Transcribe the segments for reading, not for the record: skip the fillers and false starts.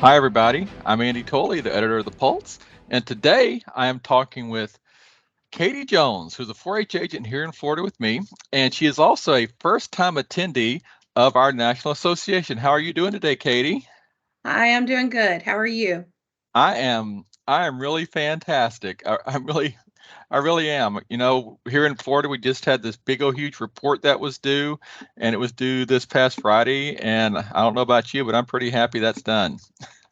Hi, everybody. I'm Andy Tolley, the editor of The Pulse, and today I am talking with Katie Jones, who's a 4 H agent here in Florida with me, and she is also a first time attendee of our National Association. How are you doing today, Katie? Hi, I'm doing good. How are you? I am really fantastic. I really am. You know, here in Florida, we just had this big old huge report that was due, and it was due this past Friday. And I don't know about you, but I'm pretty happy that's done.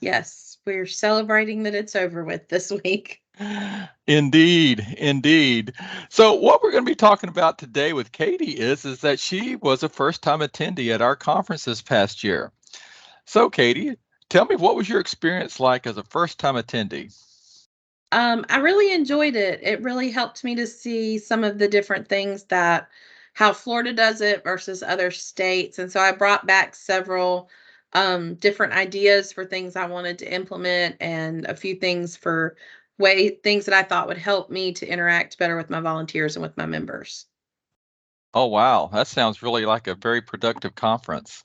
Yes, we're celebrating that it's over with this week. Indeed, indeed. So what we're going to be talking about today with Katie is that she was a first-time attendee at our conference this past year. So Katie, tell me what was your experience like as a first-time attendee? I really enjoyed it. It really helped me to see some of the different things that how Florida does it versus other states. And so I brought back several different ideas for things I wanted to implement and a few things for things that I thought would help me to interact better with my volunteers and with my members. Oh wow, that sounds really like a very productive conference.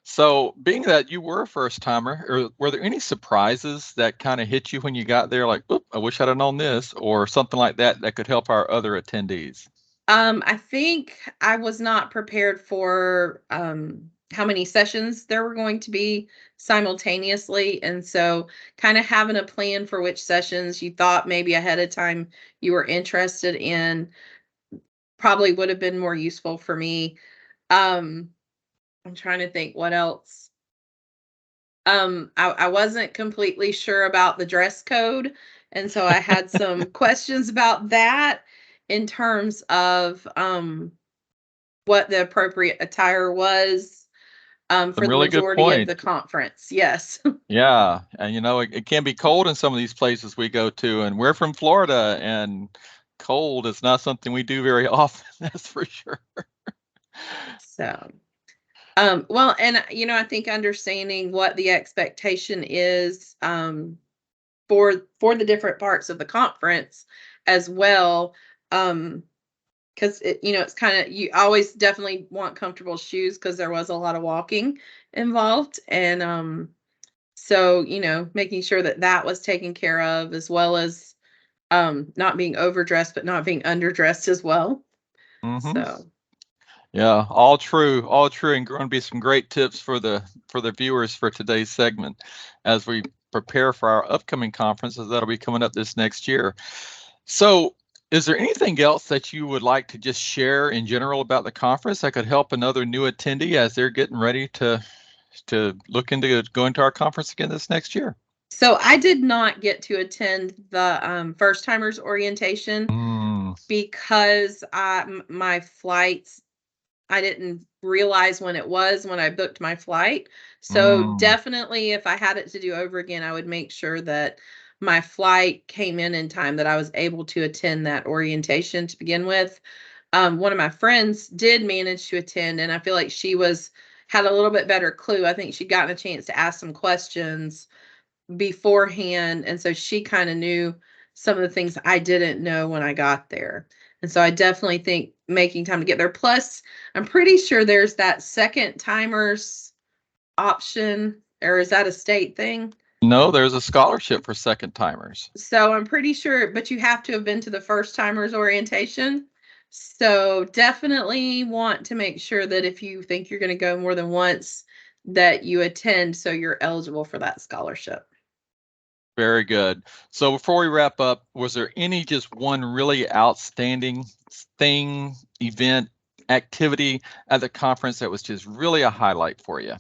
So, being that you were a first-timer, were there any surprises that kind of hit you when you got there, like, "Oop, I wish I'd have known this," or something like that that could help our other attendees? I think I was not prepared for how many sessions there were going to be simultaneously. And so, kind of having a plan for which sessions you thought maybe ahead of time you were interested in probably would have been more useful for me. Um, I'm trying to think what else. I wasn't completely sure about the dress code. And so, I had some questions about that in terms of what the appropriate attire was, for Some the really good majority of the points. conference. Yes. Yeah, and you know, it can be cold in some of these places we go to, and we're from Florida, and cold is not something we do very often, that's for sure. So, well, and I think understanding what the expectation is, for the different parts of the conference as well, because it's kind of you always definitely want comfortable shoes because there was a lot of walking involved, and so making sure that that was taken care of as well as not being overdressed but not being underdressed as well. Mhm. So, Yeah, all true, and gonna be some great tips for the viewers for today's segment as we prepare for our upcoming conferences that'll be coming up this next year. So, is there anything else that you would like to just share in general about the conference that could help another new attendee as they're getting ready to look into going to our conference again this next year? so I did not get to attend the first timers orientation Mm, because my flights, I didn't realize when it was when I booked my flight. So mm. definitely, if I had it to do over again, I would make sure that my flight came in time, that I was able to attend that orientation to begin with. One of my friends did manage to attend, and I feel like she was had a little bit better clue. I think she'd gotten a chance to ask some questions beforehand, and so she kind of knew some of the things I didn't know when I got there. And so I definitely think making time to get there. Plus, I'm pretty sure there's that second timers option, or is that a state thing? No, there's a scholarship for second timers. So I'm pretty sure, but you have to have been to the first timers orientation. So definitely want to make sure that if you think you're going to go more than once, that you attend so you're eligible for that scholarship. Very good. So before we wrap up, was there any just one really outstanding thing, event, activity at the conference that was just really a highlight for you?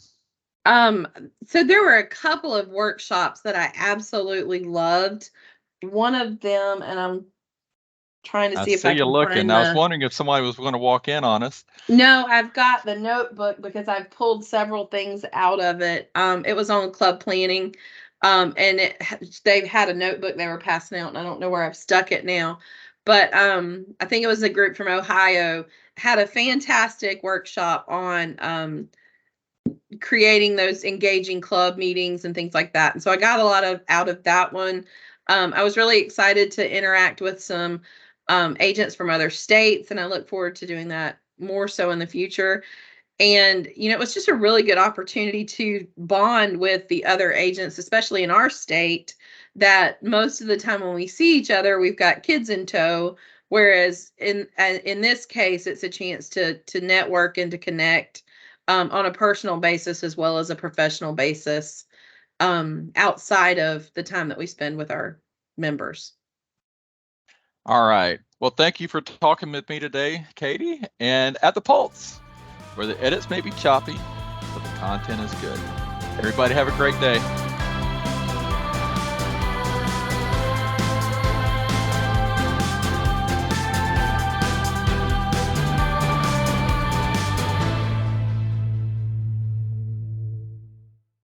Um, so there were a couple of workshops that I absolutely loved. One of them, and I'm trying to I see if see I you can looking. find I was the. wondering if somebody was going to walk in on us. No, I've got the notebook because I've pulled several things out of it. It was on club planning. And they've had a notebook they were passing out, and I don't know where I've stuck it now. But I think it was a group from Ohio had a fantastic workshop on creating those engaging club meetings and things like that. And so I got a lot of out of that one. I was really excited to interact with some agents from other states, and I look forward to doing that more so in the future. And, it was just a really good opportunity to bond with the other agents, especially in our state, that most of the time when we see each other, we've got kids in tow. Whereas in this case, it's a chance to network and to connect on a personal basis as well as a professional basis outside of the time that we spend with our members. All right. Well, thank you for talking with me today, Katie. And at the Pulse, where the edits may be choppy, but the content is good. Everybody have a great day.